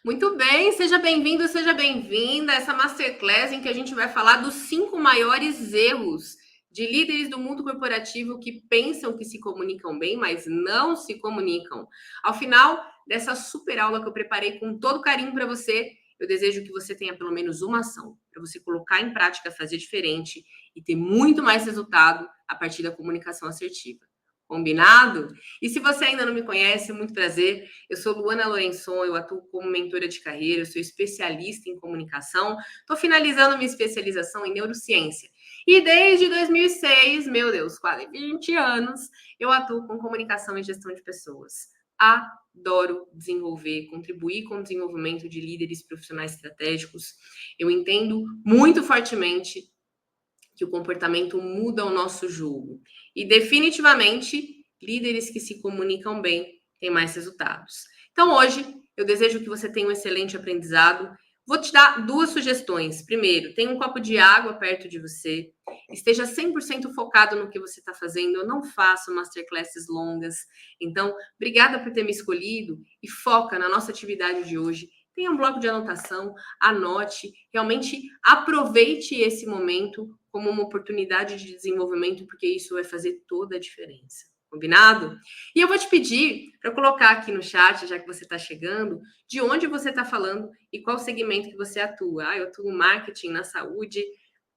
Muito bem, seja bem-vindo, seja bem-vinda a essa masterclass em que a gente vai falar dos 5 maiores erros de líderes do mundo corporativo que pensam que se comunicam bem, mas não se comunicam. Ao final dessa super aula que eu preparei com todo carinho para você, eu desejo que você tenha pelo menos uma ação para você colocar em prática, fazer diferente e ter muito mais resultado a partir da comunicação assertiva. Combinado? E se você ainda não me conhece, muito prazer. Eu sou Luana Lourençon, eu atuo como mentora de carreira, eu sou especialista em comunicação. Estou finalizando minha especialização em neurociência. E desde 2006, meu Deus, quase 20 anos, eu atuo com comunicação e gestão de pessoas. Adoro desenvolver, contribuir com o desenvolvimento de líderes profissionais estratégicos. Eu entendo muito fortemente que o comportamento muda o nosso jogo. E definitivamente, líderes que se comunicam bem têm mais resultados. Então, hoje, eu desejo que você tenha um excelente aprendizado. Vou te dar 2 sugestões. Primeiro, tenha um copo de água perto de você. Esteja 100% focado no que você está fazendo. Eu não faço masterclasses longas. Então, obrigada por ter me escolhido e foca na nossa atividade de hoje. Tenha um bloco de anotação, anote, realmente aproveite esse momento como uma oportunidade de desenvolvimento, porque isso vai fazer toda a diferença. Combinado? E eu vou te pedir para colocar aqui no chat, já que você está chegando, de onde você está falando e qual segmento que você atua. Eu atuo no marketing, na saúde,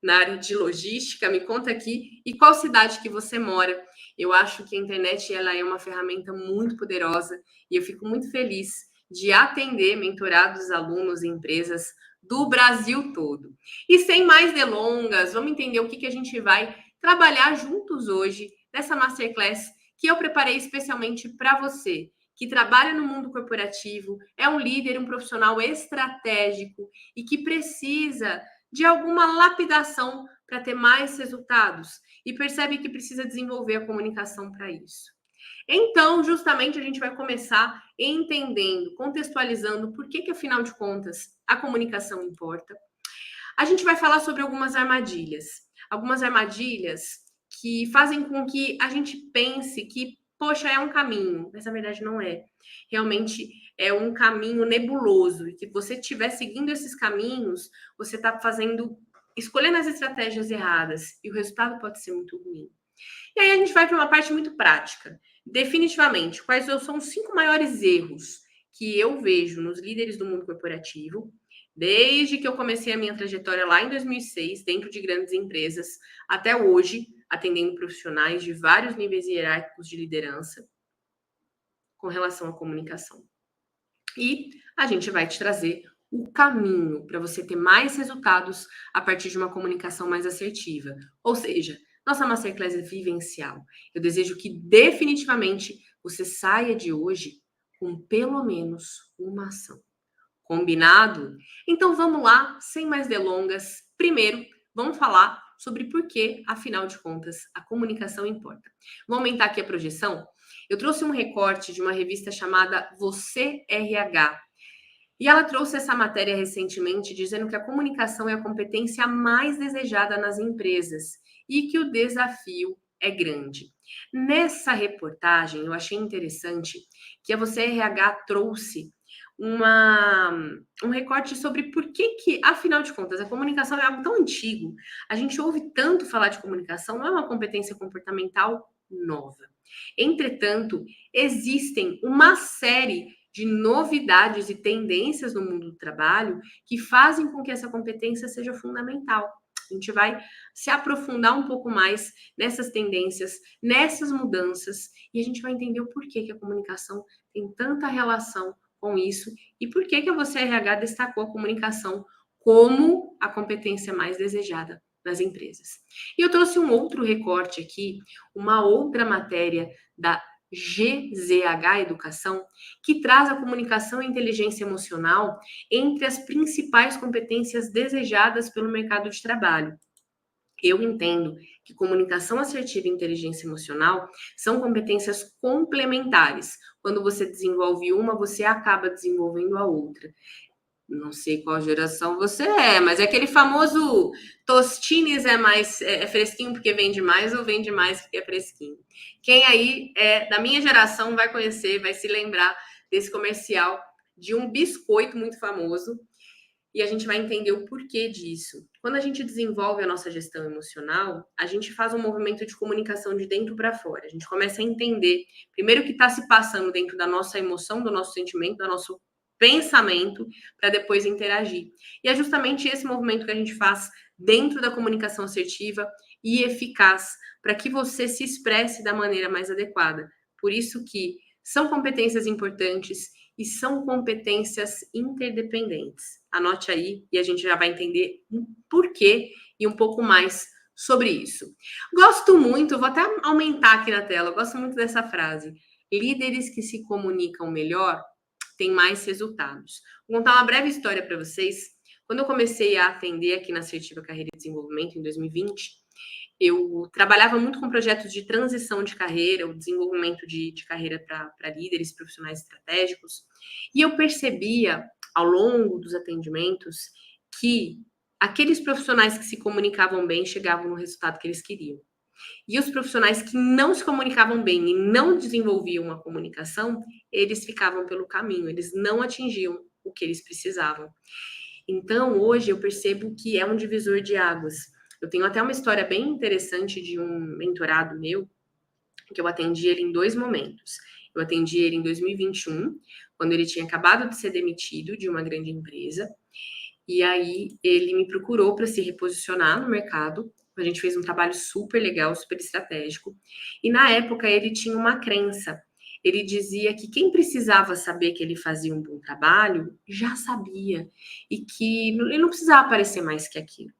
na área de logística, me conta aqui, e qual cidade que você mora. Eu acho que a internet ela é uma ferramenta muito poderosa e eu fico muito feliz de atender mentorados, alunos e empresas do Brasil todo. E sem mais delongas, vamos entender o que a gente vai trabalhar juntos hoje nessa masterclass que eu preparei especialmente para você, que trabalha no mundo corporativo, é um líder, um profissional estratégico e que precisa de alguma lapidação para ter mais resultados e percebe que precisa desenvolver a comunicação para isso. Então, justamente, a gente vai começar entendendo, contextualizando por que, afinal de contas, a comunicação importa. A gente vai falar sobre algumas armadilhas que fazem com que a gente pense que, poxa, é um caminho, mas na verdade não é. Realmente é um caminho nebuloso e que você estiver seguindo esses caminhos, você está escolhendo as estratégias erradas e o resultado pode ser muito ruim. E aí a gente vai para uma parte muito prática. Definitivamente, quais são os 5 maiores erros que eu vejo nos líderes do mundo corporativo, desde que eu comecei a minha trajetória lá em 2006, dentro de grandes empresas, até hoje, atendendo profissionais de vários níveis hierárquicos de liderança, com relação à comunicação. E a gente vai te trazer o caminho para você ter mais resultados a partir de uma comunicação mais assertiva. Ou seja, nossa masterclass é vivencial. Eu desejo que definitivamente você saia de hoje com pelo menos uma ação. Combinado? Então vamos lá, sem mais delongas. Primeiro, vamos falar sobre por que, afinal de contas, a comunicação importa. Vou aumentar aqui a projeção. Eu trouxe um recorte de uma revista chamada Você RH. E ela trouxe essa matéria recentemente dizendo que a comunicação é a competência mais desejada nas empresas e que o desafio é grande. Nessa reportagem, eu achei interessante que a Você RH trouxe um recorte sobre por que, afinal de contas, a comunicação é algo tão antigo. A gente ouve tanto falar de comunicação, não é uma competência comportamental nova. Entretanto, existem uma série de novidades e tendências no mundo do trabalho que fazem com que essa competência seja fundamental. A gente vai se aprofundar um pouco mais nessas tendências, nessas mudanças, e a gente vai entender o porquê que a comunicação tem tanta relação com isso e por que a Você RH destacou a comunicação como a competência mais desejada nas empresas. E eu trouxe um outro recorte aqui, uma outra matéria da GZH Educação, que traz a comunicação e inteligência emocional entre as principais competências desejadas pelo mercado de trabalho. Eu entendo que comunicação assertiva e inteligência emocional são competências complementares. Quando você desenvolve uma, você acaba desenvolvendo a outra. Não sei qual geração você é, mas é aquele famoso Tostines é mais fresquinho porque vende mais ou vende mais porque é fresquinho. Quem aí é da minha geração vai conhecer, vai se lembrar desse comercial de um biscoito muito famoso e a gente vai entender o porquê disso. Quando a gente desenvolve a nossa gestão emocional, a gente faz um movimento de comunicação de dentro para fora. A gente começa a entender, primeiro, o que está se passando dentro da nossa emoção, do nosso sentimento, do nosso pensamento, para depois interagir. E é justamente esse movimento que a gente faz dentro da comunicação assertiva e eficaz, para que você se expresse da maneira mais adequada. Por isso que são competências importantes e são competências interdependentes. Anote aí e a gente já vai entender o porquê e um pouco mais sobre isso. Gosto muito, vou até aumentar aqui na tela, gosto muito dessa frase. Líderes que se comunicam melhor têm mais resultados. Vou contar uma breve história para vocês. Quando eu comecei a atender aqui na Assertiva Carreira e Desenvolvimento, em 2020, eu trabalhava muito com projetos de transição de carreira, o desenvolvimento de carreira para líderes profissionais estratégicos, e eu percebia, ao longo dos atendimentos, que aqueles profissionais que se comunicavam bem chegavam no resultado que eles queriam. E os profissionais que não se comunicavam bem e não desenvolviam a comunicação, eles ficavam pelo caminho, eles não atingiam o que eles precisavam. Então, hoje eu percebo que é um divisor de águas. Eu tenho até uma história bem interessante de um mentorado meu, que eu atendi ele em 2 momentos. Eu atendi ele em 2021, quando ele tinha acabado de ser demitido de uma grande empresa, e aí ele me procurou para se reposicionar no mercado. A gente fez um trabalho super legal, super estratégico. E na época ele tinha uma crença. Ele dizia que quem precisava saber que ele fazia um bom trabalho já sabia e que ele não precisava aparecer mais que aquilo.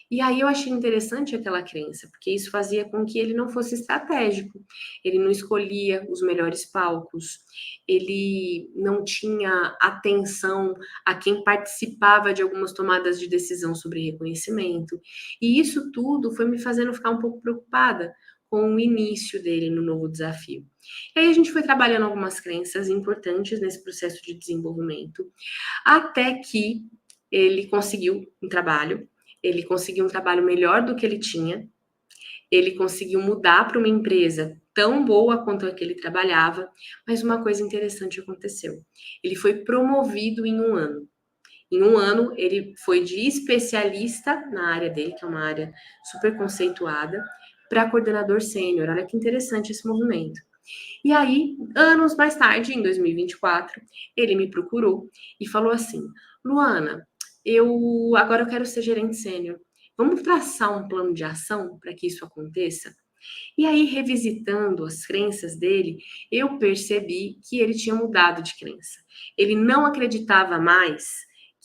E aí eu achei interessante aquela crença, porque isso fazia com que ele não fosse estratégico, ele não escolhia os melhores palcos, ele não tinha atenção a quem participava de algumas tomadas de decisão sobre reconhecimento. E isso tudo foi me fazendo ficar um pouco preocupada com o início dele no novo desafio. E aí a gente foi trabalhando algumas crenças importantes nesse processo de desenvolvimento, até que ele conseguiu um trabalho. Ele conseguiu um trabalho melhor do que ele tinha, ele conseguiu mudar para uma empresa tão boa quanto a que ele trabalhava, mas uma coisa interessante aconteceu. Ele foi promovido em 1 ano. Em 1 ano, ele foi de especialista na área dele, que é uma área super conceituada, para coordenador sênior. Olha que interessante esse movimento. E aí, anos mais tarde, em 2024, ele me procurou e falou assim: Luana, agora eu quero ser gerente sênior. Vamos traçar um plano de ação para que isso aconteça? E aí, revisitando as crenças dele, eu percebi que ele tinha mudado de crença. Ele não acreditava mais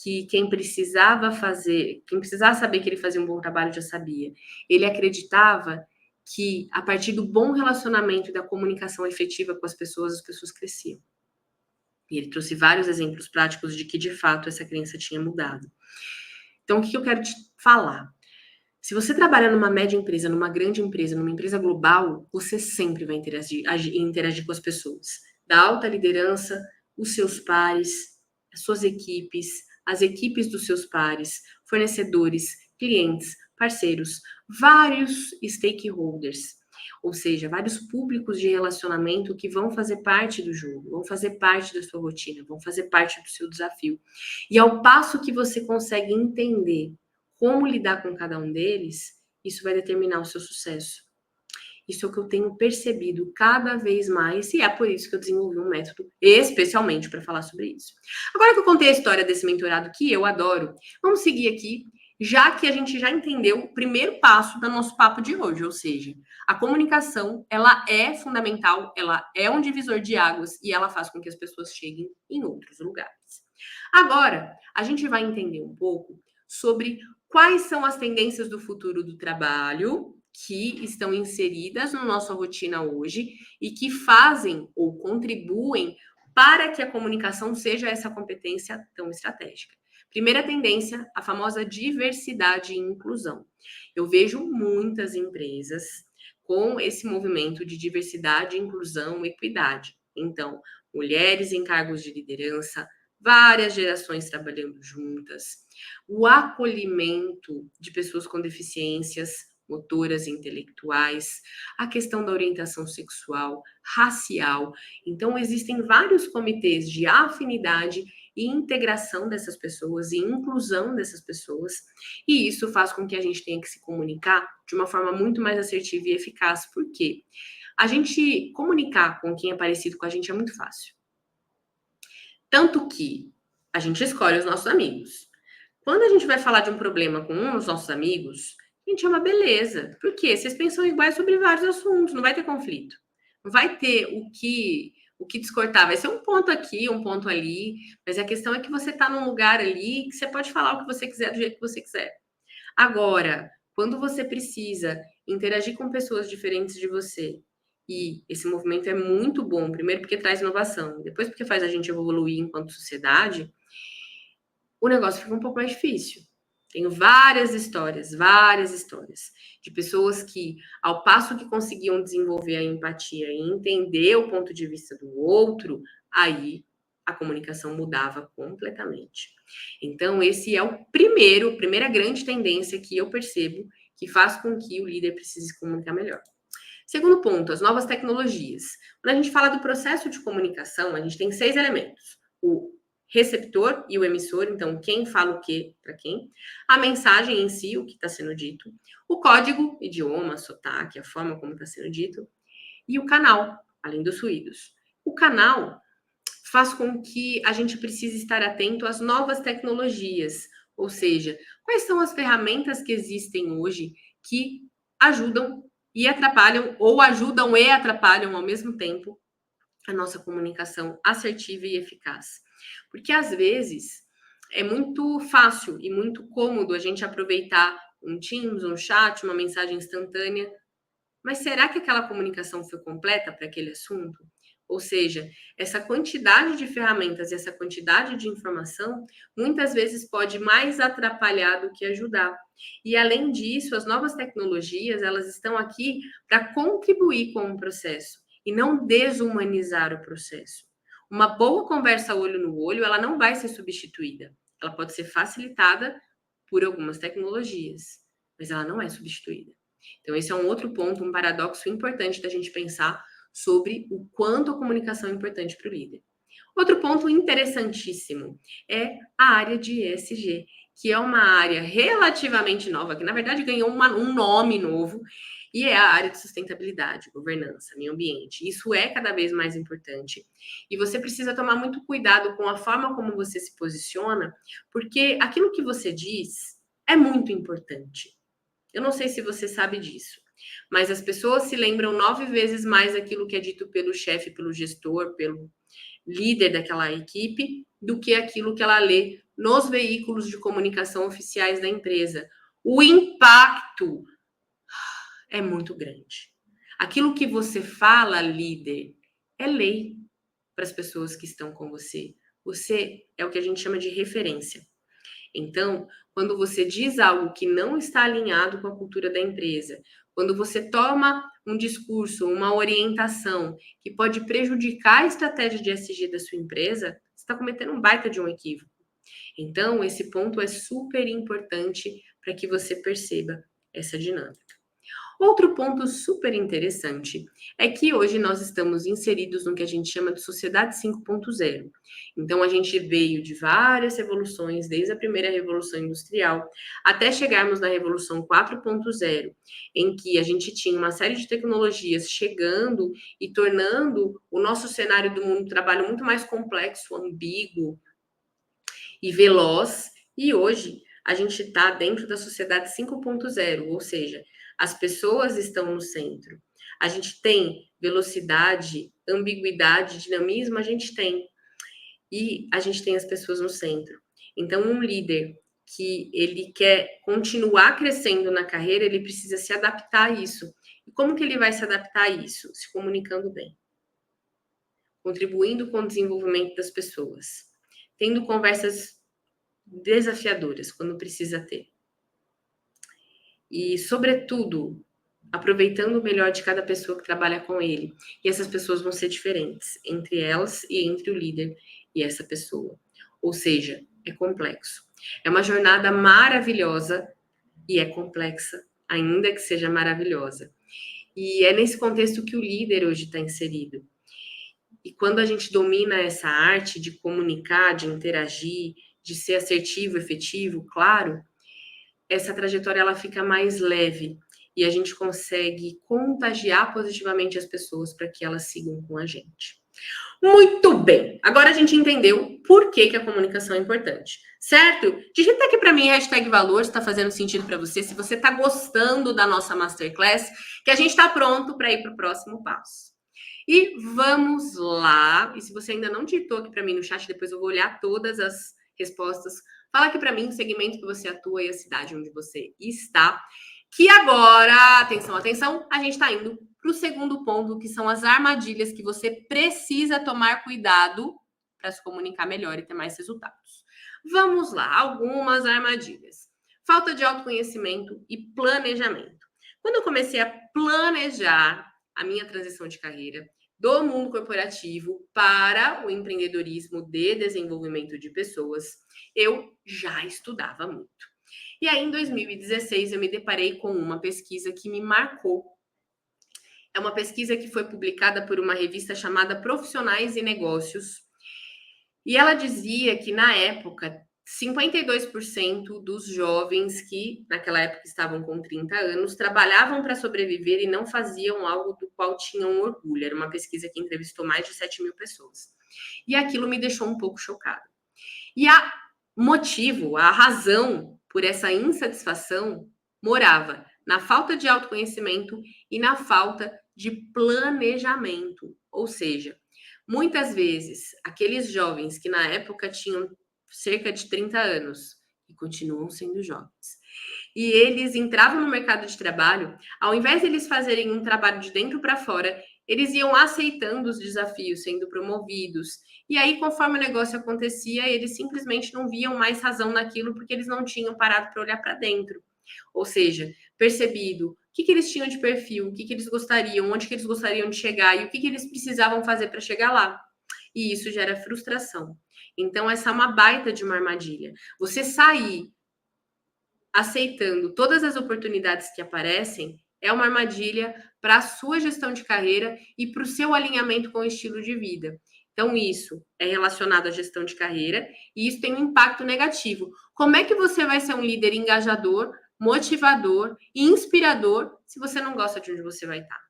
que quem precisava saber que ele fazia um bom trabalho já sabia. Ele acreditava que a partir do bom relacionamento e da comunicação efetiva com as pessoas cresciam. E ele trouxe vários exemplos práticos de que, de fato, essa crença tinha mudado. Então, o que eu quero te falar? Se você trabalha numa média empresa, numa grande empresa, numa empresa global, você sempre vai interagir com as pessoas. Da alta liderança, os seus pares, as suas equipes, as equipes dos seus pares, fornecedores, clientes, parceiros, vários stakeholders, ou seja, vários públicos de relacionamento que vão fazer parte do jogo, vão fazer parte da sua rotina, vão fazer parte do seu desafio. E ao passo que você consegue entender como lidar com cada um deles, isso vai determinar o seu sucesso. Isso é o que eu tenho percebido cada vez mais, e é por isso que eu desenvolvi um método especialmente para falar sobre isso. Agora que eu contei a história desse mentorado que eu adoro, vamos seguir aqui, já que a gente já entendeu o primeiro passo do nosso papo de hoje, ou seja, a comunicação, ela é fundamental, ela é um divisor de águas e ela faz com que as pessoas cheguem em outros lugares. Agora, a gente vai entender um pouco sobre quais são as tendências do futuro do trabalho que estão inseridas na nossa rotina hoje e que fazem ou contribuem para que a comunicação seja essa competência tão estratégica. Primeira tendência, a famosa diversidade e inclusão. Eu vejo muitas empresas com esse movimento de diversidade, inclusão, equidade. Então, mulheres em cargos de liderança, várias gerações trabalhando juntas, o acolhimento de pessoas com deficiências, motoras e intelectuais, a questão da orientação sexual, racial. Então, existem vários comitês de afinidade e integração dessas pessoas e inclusão dessas pessoas, e isso faz com que a gente tenha que se comunicar de uma forma muito mais assertiva e eficaz. Por quê? A gente comunicar com quem é parecido com a gente é muito fácil. Tanto que a gente escolhe os nossos amigos. Quando a gente vai falar de um problema com um dos nossos amigos, a gente é uma beleza. Por quê? Vocês pensam iguais sobre vários assuntos, não vai ter conflito. Não vai ter o que discordar. Vai ser um ponto aqui, um ponto ali, mas a questão é que você está num lugar ali que você pode falar o que você quiser do jeito que você quiser. Agora, quando você precisa interagir com pessoas diferentes de você, e esse movimento é muito bom, primeiro porque traz inovação, depois porque faz a gente evoluir enquanto sociedade, o negócio fica um pouco mais difícil. Tenho várias histórias de pessoas que, ao passo que conseguiam desenvolver a empatia e entender o ponto de vista do outro, aí a comunicação mudava completamente. Então, esse é primeira grande tendência que eu percebo que faz com que o líder precise se comunicar melhor. Segundo ponto, as novas tecnologias. Quando a gente fala do processo de comunicação, a gente tem 6 elementos. O receptor e o emissor, então quem fala o que para quem, a mensagem em si, o que está sendo dito, o código, idioma, sotaque, a forma como está sendo dito, e o canal, além dos ruídos. O canal faz com que a gente precise estar atento às novas tecnologias, ou seja, quais são as ferramentas que existem hoje que ajudam e atrapalham, ou ajudam e atrapalham ao mesmo tempo a nossa comunicação assertiva e eficaz. Porque às vezes é muito fácil e muito cômodo a gente aproveitar um Teams, um chat, uma mensagem instantânea, mas será que aquela comunicação foi completa para aquele assunto? Ou seja, essa quantidade de ferramentas e essa quantidade de informação muitas vezes pode mais atrapalhar do que ajudar. E além disso, as novas tecnologias, elas estão aqui para contribuir com o processo e não desumanizar o processo. Uma boa conversa olho no olho, ela não vai ser substituída. Ela pode ser facilitada por algumas tecnologias, mas ela não é substituída. Então, esse é um outro ponto, um paradoxo importante da gente pensar sobre o quanto a comunicação é importante para o líder. Outro ponto interessantíssimo é a área de ESG, que é uma área relativamente nova, que na verdade ganhou um nome novo, e é a área de sustentabilidade, governança, meio ambiente. Isso é cada vez mais importante. E você precisa tomar muito cuidado com a forma como você se posiciona, porque aquilo que você diz é muito importante. Eu não sei se você sabe disso, mas as pessoas se lembram 9 vezes mais aquilo que é dito pelo chefe, pelo gestor, pelo líder daquela equipe, do que aquilo que ela lê nos veículos de comunicação oficiais da empresa. O impacto é muito grande. Aquilo que você fala, líder, é lei para as pessoas que estão com você. Você é o que a gente chama de referência. Então, quando você diz algo que não está alinhado com a cultura da empresa, quando você toma um discurso, uma orientação que pode prejudicar a estratégia de ESG da sua empresa, você está cometendo um baita de um equívoco. Então, esse ponto é super importante para que você perceba essa dinâmica. Outro ponto super interessante é que hoje nós estamos inseridos no que a gente chama de sociedade 5.0. Então, a gente veio de várias revoluções, desde a primeira revolução industrial, até chegarmos na revolução 4.0, em que a gente tinha uma série de tecnologias chegando e tornando o nosso cenário do mundo do trabalho muito mais complexo, ambíguo e veloz. E hoje a gente está dentro da sociedade 5.0, ou seja, as pessoas estão no centro. A gente tem velocidade, ambiguidade, dinamismo, a gente tem. E a gente tem as pessoas no centro. Então, um líder que ele quer continuar crescendo na carreira, ele precisa se adaptar a isso. E como que ele vai se adaptar a isso? Se comunicando bem, contribuindo com o desenvolvimento das pessoas, tendo conversas desafiadoras quando precisa ter. E, sobretudo, aproveitando o melhor de cada pessoa que trabalha com ele. E essas pessoas vão ser diferentes entre elas e entre o líder e essa pessoa. Ou seja, é complexo. É uma jornada maravilhosa e é complexa ainda que seja maravilhosa. E é nesse contexto que o líder hoje está inserido. E quando a gente domina essa arte de comunicar, de interagir, de ser assertivo, efetivo, claro, essa trajetória ela fica mais leve e a gente consegue contagiar positivamente as pessoas para que elas sigam com a gente. Muito bem! Agora a gente entendeu por que a comunicação é importante, certo? Digita aqui para mim hashtag valor, se está fazendo sentido para você, se você está gostando da nossa Masterclass, que a gente está pronto para ir para o próximo passo. E vamos lá. E se você ainda não digitou aqui para mim no chat, depois eu vou olhar todas as respostas. Fala aqui para mim o segmento que você atua e a cidade onde você está. Que agora, atenção, atenção, a gente está indo para o segundo ponto, que são as armadilhas que você precisa tomar cuidado para se comunicar melhor e ter mais resultados. Vamos lá, algumas armadilhas. Falta de autoconhecimento e planejamento. Quando eu comecei a planejar a minha transição de carreira do mundo corporativo para o empreendedorismo de desenvolvimento de pessoas, eu já estudava muito. E aí, em 2016, eu me deparei com uma pesquisa que me marcou. É uma pesquisa que foi publicada por uma revista chamada Profissionais e Negócios. E ela dizia que, na época, 52% dos jovens que, naquela época, estavam com 30 anos, trabalhavam para sobreviver e não faziam algo do qual tinham orgulho. Era uma pesquisa que entrevistou mais de 7 mil pessoas. E aquilo me deixou um pouco chocada. E a razão por essa insatisfação morava na falta de autoconhecimento e na falta de planejamento. Ou seja, muitas vezes, aqueles jovens que na época tinham cerca de 30 anos e continuam sendo jovens, e eles entravam no mercado de trabalho, ao invés de eles fazerem um trabalho de dentro para fora, eles iam aceitando os desafios, sendo promovidos. E aí, conforme o negócio acontecia, eles simplesmente não viam mais razão naquilo porque eles não tinham parado para olhar para dentro. Ou seja, percebido o que eles tinham de perfil, o que eles gostariam, onde que eles gostariam de chegar e o que eles precisavam fazer para chegar lá. E isso gera frustração. Então, essa é uma baita de uma armadilha. Você sair aceitando todas as oportunidades que aparecem é uma armadilha para a sua gestão de carreira e para o seu alinhamento com o estilo de vida. Então, isso é relacionado à gestão de carreira e isso tem um impacto negativo. Como é que você vai ser um líder engajador, motivador e inspirador se você não gosta de onde você vai estar?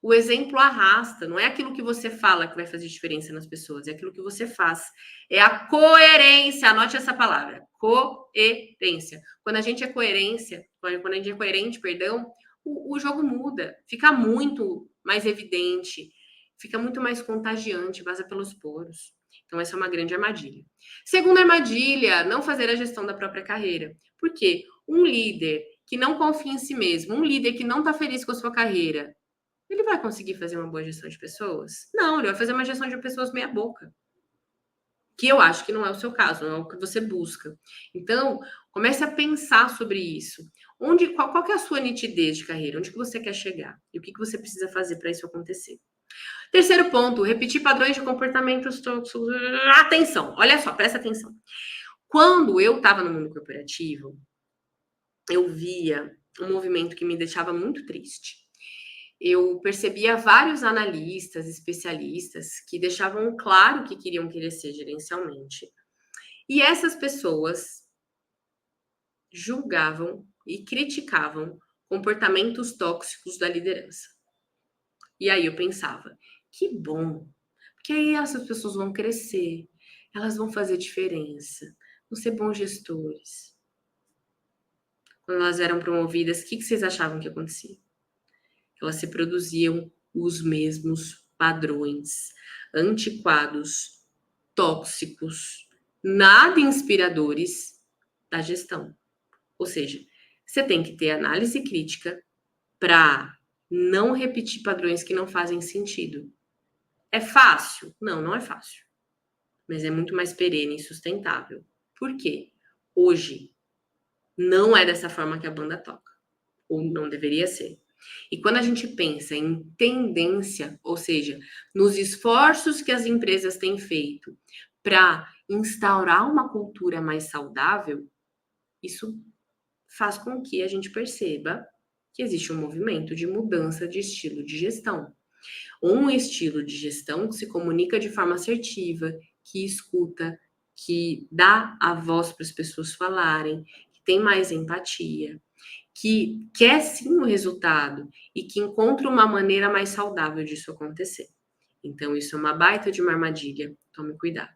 O exemplo arrasta, não é aquilo que você fala que vai fazer diferença nas pessoas, é aquilo que você faz. É a coerência, anote essa palavra, coerência. Quando a gente é coerente, perdão, o jogo muda, fica muito mais evidente, fica muito mais contagiante, vaza pelos poros. Então, essa é uma grande armadilha. Segunda armadilha, não fazer a gestão da própria carreira. Por quê? Um líder que não confia em si mesmo, um líder que não está feliz com a sua carreira, ele vai conseguir fazer uma boa gestão de pessoas? Não, ele vai fazer uma gestão de pessoas meia boca. Que eu acho que não é o seu caso, não é o que você busca. Então, comece a pensar sobre isso. Qual que é a sua nitidez de carreira? Onde que você quer chegar? E o que você precisa fazer para isso acontecer? Terceiro ponto, repetir padrões de comportamentos tóxicos. Atenção, olha só, presta atenção. Quando eu estava no mundo corporativo, eu via um movimento que me deixava muito triste. Eu percebia vários analistas, especialistas, que deixavam claro que queriam crescer gerencialmente. E essas pessoas julgavam e criticavam comportamentos tóxicos da liderança. E aí eu pensava, que bom, porque aí essas pessoas vão crescer, elas vão fazer diferença, vão ser bons gestores. Quando elas eram promovidas, o que vocês achavam que acontecia? Elas se produziam os mesmos padrões antiquados, tóxicos, nada inspiradores da gestão. Ou seja, você tem que ter análise crítica para não repetir padrões que não fazem sentido. É fácil? Não, não é fácil. Mas é muito mais perene e sustentável. Por quê? Hoje não é dessa forma que a banda toca. Ou não deveria ser. E quando a gente pensa em tendência, ou seja, nos esforços que as empresas têm feito para instaurar uma cultura mais saudável, isso faz com que a gente perceba que existe um movimento de mudança de estilo de gestão. Um estilo de gestão que se comunica de forma assertiva, que escuta, que dá a voz para as pessoas falarem, que tem mais empatia, que quer sim o resultado e que encontra uma maneira mais saudável disso acontecer. Então, isso é uma baita de uma armadilha, tome cuidado.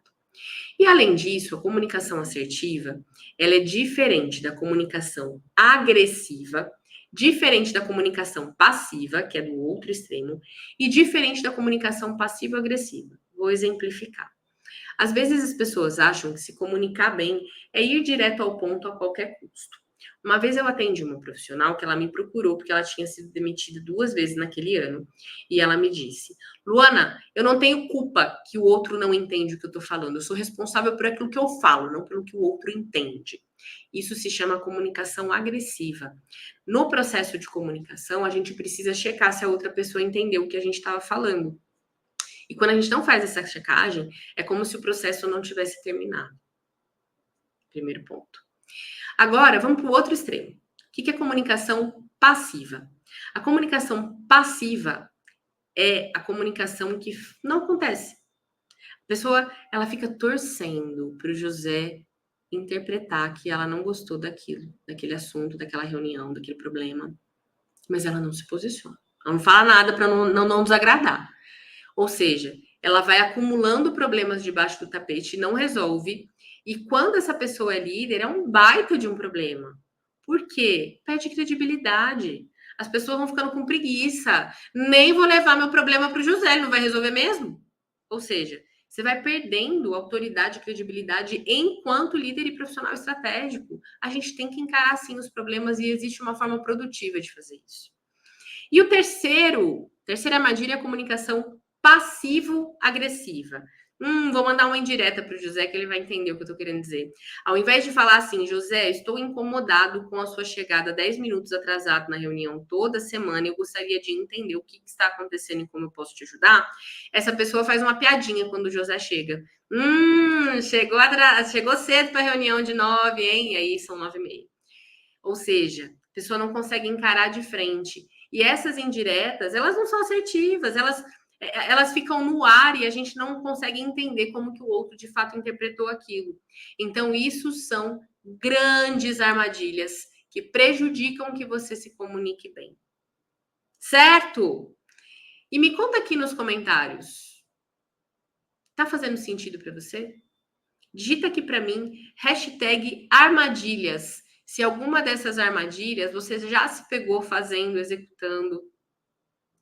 E além disso, a comunicação assertiva, ela é diferente da comunicação agressiva, diferente da comunicação passiva, que é do outro extremo, e diferente da comunicação passivo-agressiva. Vou exemplificar. Às vezes as pessoas acham que se comunicar bem é ir direto ao ponto a qualquer custo. Uma vez eu atendi uma profissional que ela me procurou porque ela tinha sido demitida 2 vezes naquele ano e ela me disse: Luana, eu não tenho culpa que o outro não entende o que eu estou falando. Eu sou responsável por aquilo que eu falo, não pelo que o outro entende. Isso se chama comunicação agressiva. No processo de comunicação, a gente precisa checar se a outra pessoa entendeu o que a gente estava falando. E quando a gente não faz essa checagem, é como se o processo não tivesse terminado. Primeiro ponto. Agora, vamos para o outro extremo. O que é comunicação passiva? A comunicação passiva é a comunicação que não acontece. A pessoa, ela fica torcendo para o José interpretar que ela não gostou daquilo, daquele assunto, daquela reunião, daquele problema, mas ela não se posiciona. Ela não fala nada para não desagradar. Ou seja, ela vai acumulando problemas debaixo do tapete e não resolve. E quando essa pessoa é líder, é um baita de um problema. Por quê? Perde credibilidade. As pessoas vão ficando com preguiça. Nem vou levar meu problema para o José, ele não vai resolver mesmo. Ou seja, você vai perdendo autoridade e credibilidade enquanto líder e profissional estratégico. A gente tem que encarar, sim, os problemas e existe uma forma produtiva de fazer isso. E o terceira armadilha é a comunicação passivo-agressiva. Vou mandar uma indireta para o José que ele vai entender o que eu estou querendo dizer. Ao invés de falar assim, José, estou incomodado com a sua chegada 10 minutos atrasado na reunião toda semana, eu gostaria de entender o que está acontecendo e como eu posso te ajudar. Essa pessoa faz uma piadinha quando o José chega. Chegou cedo para a reunião de 9, hein? E aí são 9h30. Ou seja, a pessoa não consegue encarar de frente. E essas indiretas, elas não são assertivas, elas ficam no ar e a gente não consegue entender como que o outro de fato interpretou aquilo. Então, isso são grandes armadilhas que prejudicam que você se comunique bem. Certo? E me conta aqui nos comentários. Tá fazendo sentido para você? Digita aqui para mim, #armadilhas. Se alguma dessas armadilhas você já se pegou fazendo, executando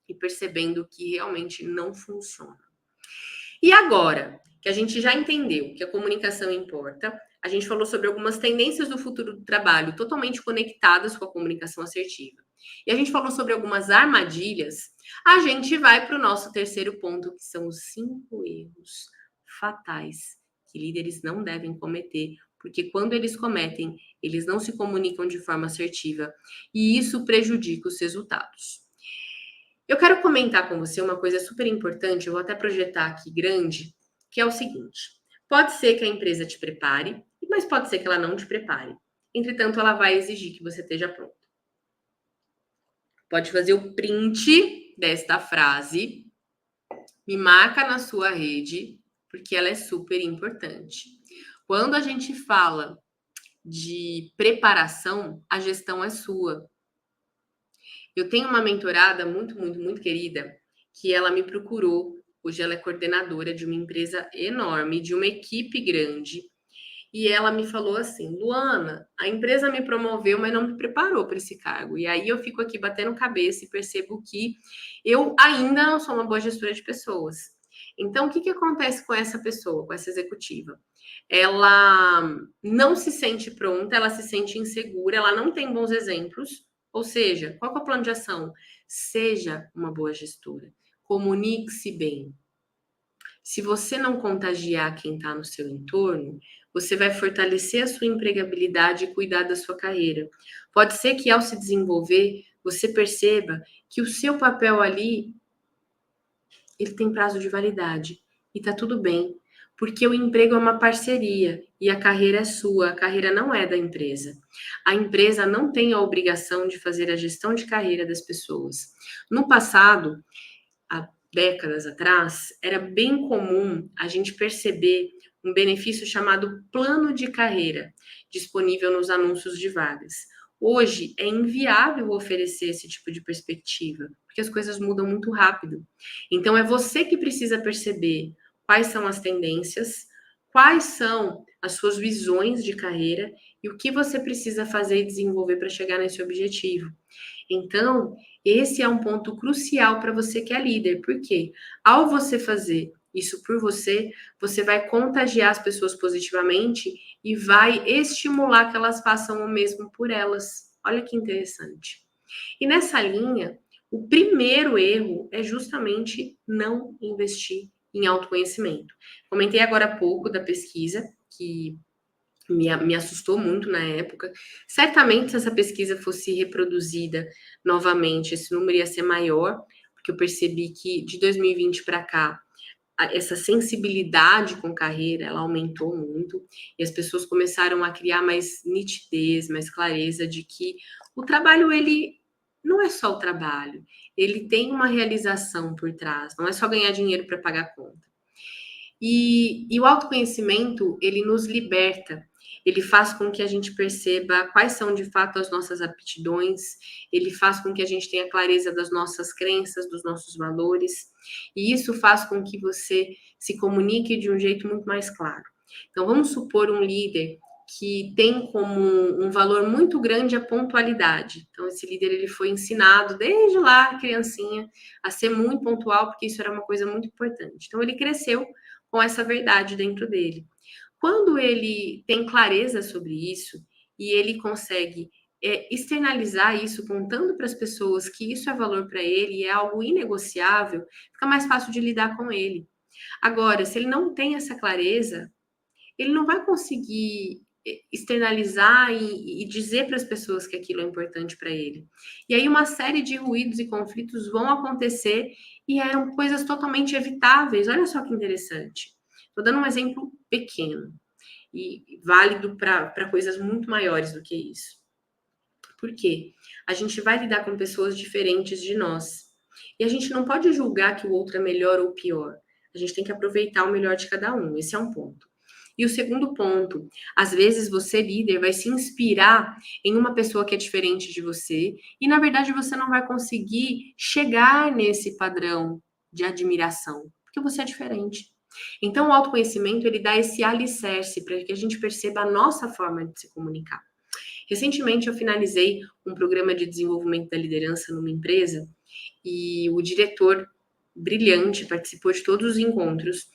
e percebendo que realmente não funciona. E agora que a gente já entendeu que a comunicação importa, a gente falou sobre algumas tendências do futuro do trabalho totalmente conectadas com a comunicação assertiva. E a gente falou sobre algumas armadilhas, a gente vai para o nosso terceiro ponto, que são os 5 erros fatais que líderes não devem cometer, porque quando eles cometem, eles não se comunicam de forma assertiva e isso prejudica os resultados. Eu quero comentar com você uma coisa super importante, eu vou até projetar aqui grande, que é o seguinte: pode ser que a empresa te prepare, mas pode ser que ela não te prepare. Entretanto, ela vai exigir que você esteja pronto. Pode fazer o print desta frase, me marca na sua rede, porque ela é super importante. Quando a gente fala de preparação, a gestão é sua. Eu tenho uma mentorada muito querida, que ela me procurou. Hoje ela é coordenadora de uma empresa enorme, de uma equipe grande. E ela me falou assim, Luana, a empresa me promoveu, mas não me preparou para esse cargo. E aí eu fico aqui batendo cabeça e percebo que eu ainda não sou uma boa gestora de pessoas. Então, o que acontece com essa pessoa, com essa executiva? Ela não se sente pronta, ela se sente insegura, ela não tem bons exemplos. Ou seja, qual é o plano de ação? Seja uma boa gestora. Comunique-se bem. Se você não contagiar quem está no seu entorno, você vai fortalecer a sua empregabilidade e cuidar da sua carreira. Pode ser que ao se desenvolver, você perceba que o seu papel ali, ele tem prazo de validade. E tá tudo bem, Porque o emprego é uma parceria e a carreira é sua, a carreira não é da empresa. A empresa não tem a obrigação de fazer a gestão de carreira das pessoas. No passado, há décadas atrás, era bem comum a gente perceber um benefício chamado plano de carreira, disponível nos anúncios de vagas. Hoje é inviável oferecer esse tipo de perspectiva, porque as coisas mudam muito rápido. Então é você que precisa perceber quais são as tendências, quais são as suas visões de carreira e o que você precisa fazer e desenvolver para chegar nesse objetivo. Então, esse é um ponto crucial para você que é líder, porque ao você fazer isso por você, você vai contagiar as pessoas positivamente e vai estimular que elas façam o mesmo por elas. Olha que interessante. E nessa linha, o primeiro erro é justamente não investir em autoconhecimento. Comentei agora há pouco da pesquisa que me assustou muito na época. Certamente, se essa pesquisa fosse reproduzida novamente, esse número ia ser maior, porque eu percebi que de 2020 para cá, essa sensibilidade com carreira, ela aumentou muito, e as pessoas começaram a criar mais nitidez, mais clareza de que o trabalho, ele não é só o trabalho, ele tem uma realização por trás, não é só ganhar dinheiro para pagar a conta. E o autoconhecimento, ele nos liberta, ele faz com que a gente perceba quais são de fato as nossas aptidões, ele faz com que a gente tenha clareza das nossas crenças, dos nossos valores, e isso faz com que você se comunique de um jeito muito mais claro. Então, vamos supor um líder que tem como um valor muito grande a pontualidade. Então, esse líder ele foi ensinado desde lá, criancinha, a ser muito pontual, porque isso era uma coisa muito importante. Então, ele cresceu com essa verdade dentro dele. Quando ele tem clareza sobre isso e ele consegue externalizar isso, contando para as pessoas que isso é valor para ele e é algo inegociável, fica mais fácil de lidar com ele. Agora, se ele não tem essa clareza, ele não vai conseguir externalizar e dizer para as pessoas que aquilo é importante para ele. E aí uma série de ruídos e conflitos vão acontecer e eram coisas totalmente evitáveis. Olha só que interessante. Estou dando um exemplo pequeno e válido para coisas muito maiores do que isso. Por quê? A gente vai lidar com pessoas diferentes de nós. E a gente não pode julgar que o outro é melhor ou pior. A gente tem que aproveitar o melhor de cada um. Esse é um ponto. E o segundo ponto, às vezes você, líder, vai se inspirar em uma pessoa que é diferente de você e, na verdade, você não vai conseguir chegar nesse padrão de admiração, porque você é diferente. Então, o autoconhecimento, ele dá esse alicerce para que a gente perceba a nossa forma de se comunicar. Recentemente, eu finalizei um programa de desenvolvimento da liderança numa empresa e o diretor, brilhante, participou de todos os encontros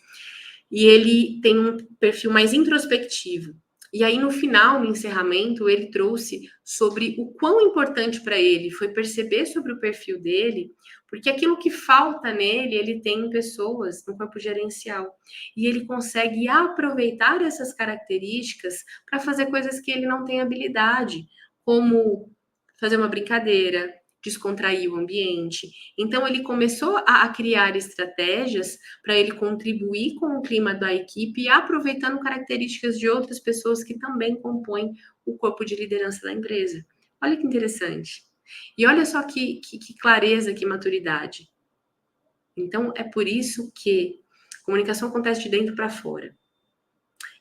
e ele tem um perfil mais introspectivo. E aí, no final, no encerramento, ele trouxe sobre o quão importante para ele foi perceber sobre o perfil dele, porque aquilo que falta nele, ele tem em pessoas no corpo gerencial. E ele consegue aproveitar essas características para fazer coisas que ele não tem habilidade, como fazer uma brincadeira, descontrair o ambiente. Então, ele começou a criar estratégias para ele contribuir com o clima da equipe, aproveitando características de outras pessoas que também compõem o corpo de liderança da empresa. Olha que interessante. E olha só que clareza, que maturidade. Então, é por isso que comunicação acontece de dentro para fora.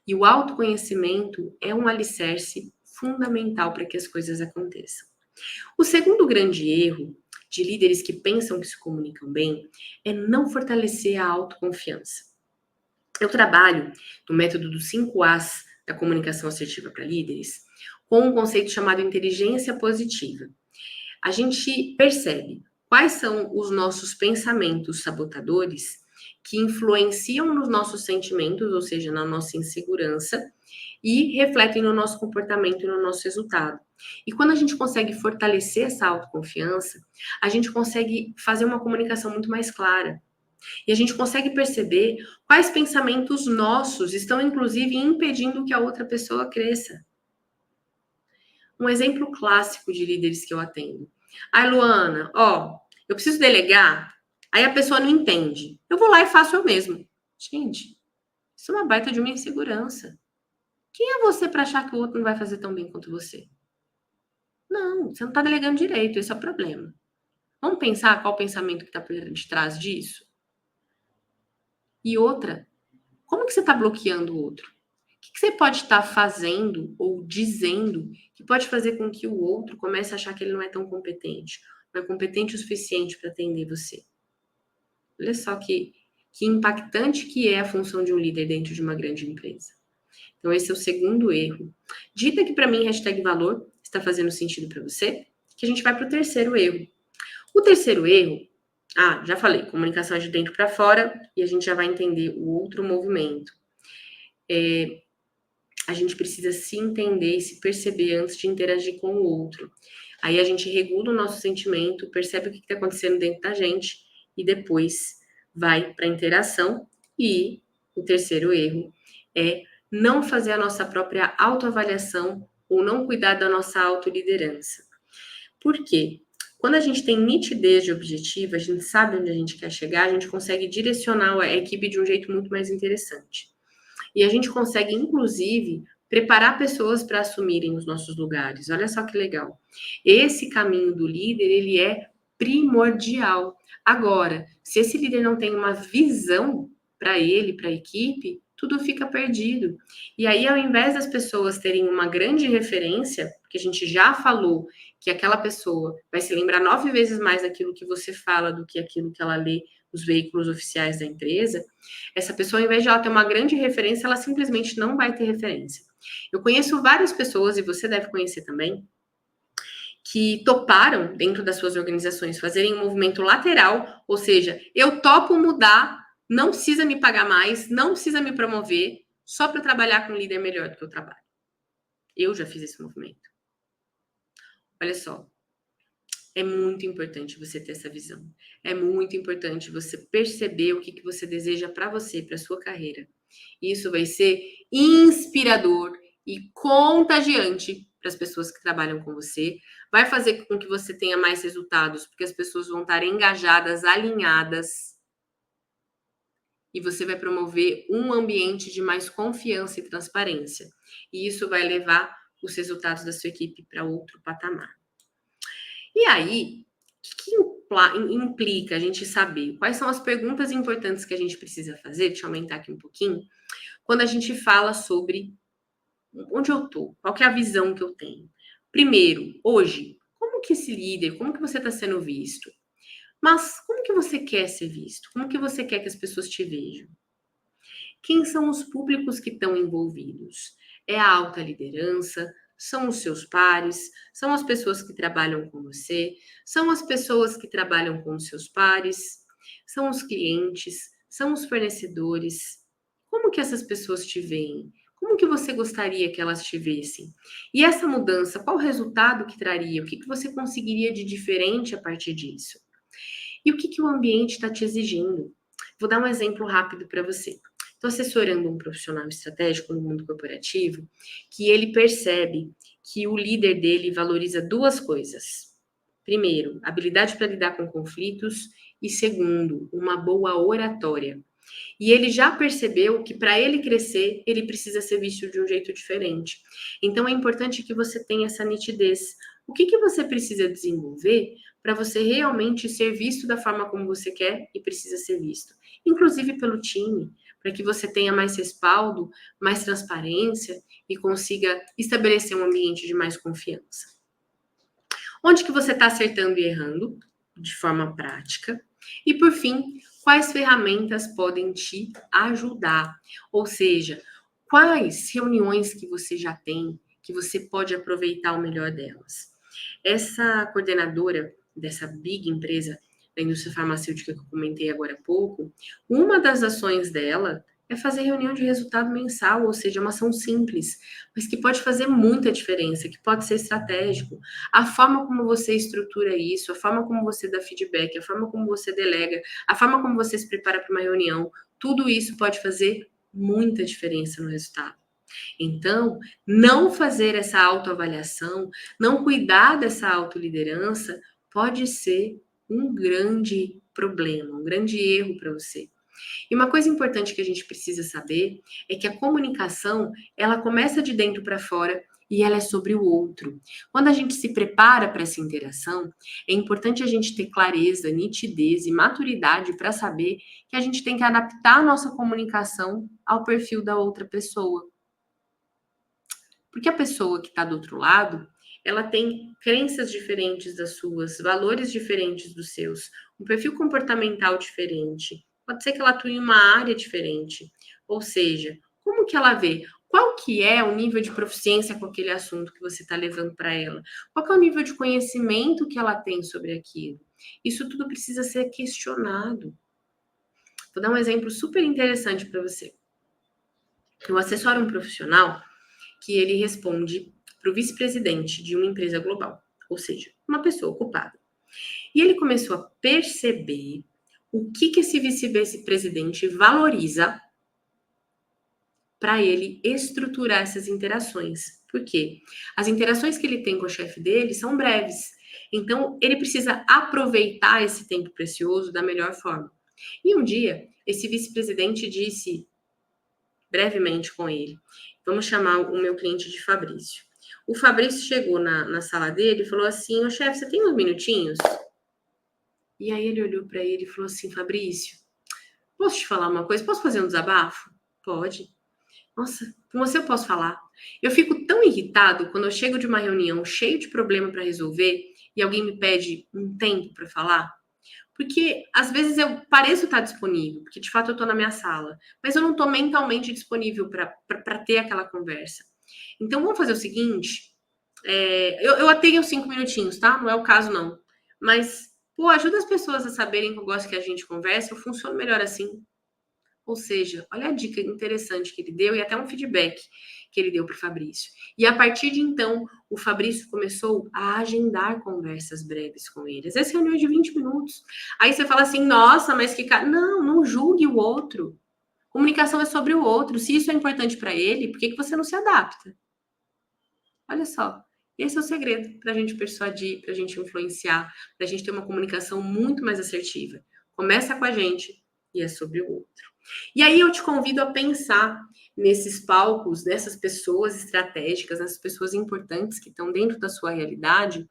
E o autoconhecimento é um alicerce fundamental para que as coisas aconteçam. O segundo grande erro de líderes que pensam que se comunicam bem é não fortalecer a autoconfiança. Eu trabalho no método dos 5 As da comunicação assertiva para líderes com um conceito chamado inteligência positiva. A gente percebe quais são os nossos pensamentos sabotadores que influenciam nos nossos sentimentos, ou seja, na nossa insegurança, e refletem no nosso comportamento e no nosso resultado. E quando a gente consegue fortalecer essa autoconfiança, a gente consegue fazer uma comunicação muito mais clara. E a gente consegue perceber quais pensamentos nossos estão, inclusive, impedindo que a outra pessoa cresça. Um exemplo clássico de líderes que eu atendo. Ai, Luana, eu preciso delegar, aí a pessoa não entende. Eu vou lá e faço eu mesmo. Gente, Isso é uma baita de uma insegurança. Quem é você para achar que o outro não vai fazer tão bem quanto você? Não, você não está delegando direito, esse é o problema. Vamos pensar qual o pensamento que está por detrás disso? E outra, como que você está bloqueando o outro? O que você pode estar fazendo ou dizendo que pode fazer com que o outro comece a achar que ele não é tão competente, não é competente o suficiente para atender você? Olha só que impactante que é a função de um líder dentro de uma grande empresa. Então, esse é o segundo erro. Dita que para mim, hashtag valor está fazendo sentido para você, que a gente vai para o terceiro erro. O terceiro erro, já falei, comunicação é de dentro para fora, e a gente já vai entender o outro movimento. A gente precisa se entender e se perceber antes de interagir com o outro. Aí a gente regula o nosso sentimento, percebe o que está acontecendo dentro da gente e depois vai para a interação. E o terceiro erro é não fazer a nossa própria autoavaliação ou não cuidar da nossa autoliderança. Por quê? Quando a gente tem nitidez de objetivo, a gente sabe onde a gente quer chegar, a gente consegue direcionar a equipe de um jeito muito mais interessante. E a gente consegue, inclusive, preparar pessoas para assumirem os nossos lugares. Olha só que legal. Esse caminho do líder, ele é primordial. Agora, se esse líder não tem uma visão para ele, para a equipe, tudo fica perdido. E aí, ao invés das pessoas terem uma grande referência, porque a gente já falou que aquela pessoa vai se lembrar 9 vezes mais daquilo que você fala do que aquilo que ela lê nos veículos oficiais da empresa, essa pessoa, ao invés de ela ter uma grande referência, ela simplesmente não vai ter referência. Eu conheço várias pessoas, e você deve conhecer também, que toparam, dentro das suas organizações, fazerem um movimento lateral, ou seja, eu topo mudar, não precisa me pagar mais, não precisa me promover, só para trabalhar com um líder melhor do que eu trabalho. Eu já fiz esse movimento. Olha só, é muito importante você ter essa visão. É muito importante você perceber o que você deseja para você, para sua carreira. Isso vai ser inspirador e contagiante para as pessoas que trabalham com você. Vai fazer com que você tenha mais resultados, porque as pessoas vão estar engajadas, alinhadas. E você vai promover um ambiente de mais confiança e transparência. E isso vai levar os resultados da sua equipe para outro patamar. E aí, o que implica a gente saber quais são as perguntas importantes que a gente precisa fazer? Deixa eu aumentar aqui um pouquinho. Quando a gente fala sobre onde eu tô, qual que é a visão que eu tenho. Primeiro, hoje, como que esse líder, como que você está sendo visto? Mas como que você quer ser visto? Como que você quer que as pessoas te vejam? Quem são os públicos que estão envolvidos? É a alta liderança? São os seus pares? São as pessoas que trabalham com você? São as pessoas que trabalham com os seus pares? São os clientes? São os fornecedores? Como que essas pessoas te veem? Como que você gostaria que elas te vissem? E essa mudança, qual o resultado que traria? O que você conseguiria de diferente a partir disso? E o que o ambiente está te exigindo? Vou dar um exemplo rápido para você. Estou assessorando um profissional estratégico no mundo corporativo que ele percebe que o líder dele valoriza duas coisas. Primeiro, habilidade para lidar com conflitos e segundo, uma boa oratória. E ele já percebeu que para ele crescer, ele precisa ser visto de um jeito diferente. Então é importante que você tenha essa nitidez. O que você precisa desenvolver para você realmente ser visto da forma como você quer e precisa ser visto? Inclusive pelo time, para que você tenha mais respaldo, mais transparência e consiga estabelecer um ambiente de mais confiança. Onde que você está acertando e errando de forma prática? E por fim, quais ferramentas podem te ajudar? Ou seja, quais reuniões que você já tem que você pode aproveitar o melhor delas? Essa coordenadora dessa big empresa da indústria farmacêutica que eu comentei agora há pouco, uma das ações dela é fazer reunião de resultado mensal, ou seja, uma ação simples, mas que pode fazer muita diferença, que pode ser estratégico. A forma como você estrutura isso, a forma como você dá feedback, a forma como você delega, a forma como você se prepara para uma reunião, tudo isso pode fazer muita diferença no resultado. Então, não fazer essa autoavaliação, não cuidar dessa autoliderança, pode ser um grande problema, um grande erro para você. E uma coisa importante que a gente precisa saber é que a comunicação, ela começa de dentro para fora e ela é sobre o outro. Quando a gente se prepara para essa interação, é importante a gente ter clareza, nitidez e maturidade para saber que a gente tem que adaptar a nossa comunicação ao perfil da outra pessoa. Porque a pessoa que está do outro lado, ela tem crenças diferentes das suas, valores diferentes dos seus, um perfil comportamental diferente. Pode ser que ela atue em uma área diferente. Ou seja, como que ela vê? Qual que é o nível de proficiência com aquele assunto que você está levando para ela? Qual que é o nível de conhecimento que ela tem sobre aquilo? Isso tudo precisa ser questionado. Vou dar um exemplo super interessante para você. Eu assessoro um profissional que ele responde para o vice-presidente de uma empresa global, ou seja, uma pessoa ocupada. E ele começou a perceber o que esse vice-presidente valoriza para ele estruturar essas interações. Por quê? As interações que ele tem com o chefe dele são breves. Então, ele precisa aproveitar esse tempo precioso da melhor forma. E um dia, esse vice-presidente disse brevemente com ele: vamos chamar o meu cliente de Fabrício. O Fabrício chegou na sala dele e falou assim: ô chefe, você tem uns minutinhos? E aí ele olhou para ele e falou assim: Fabrício, posso te falar uma coisa? Posso fazer um desabafo? Pode. Nossa, com você eu posso falar. Eu fico tão irritado quando eu chego de uma reunião cheio de problema para resolver e alguém me pede um tempo para falar. Porque às vezes eu pareço estar disponível, porque de fato eu estou na minha sala, mas eu não estou mentalmente disponível para ter aquela conversa. Então vamos fazer o seguinte: eu atenho 5 minutinhos, tá? Não é o caso, não. Mas, pô, ajuda as pessoas a saberem que eu gosto que a gente converse, eu funciono melhor assim. Ou seja, olha a dica interessante que ele deu e até um feedback que ele deu para o Fabrício. E a partir de então, o Fabrício começou a agendar conversas breves com ele. Às vezes reuniões de 20 minutos. Aí você fala assim, nossa, mas que cara. Não, não julgue o outro. Comunicação é sobre o outro. Se isso é importante para ele, por que você não se adapta? Olha só. Esse é o segredo para a gente persuadir, para a gente influenciar, para a gente ter uma comunicação muito mais assertiva. Começa com a gente e é sobre o outro. E aí eu te convido a pensar nesses palcos, nessas pessoas estratégicas, nessas pessoas importantes que estão dentro da sua realidade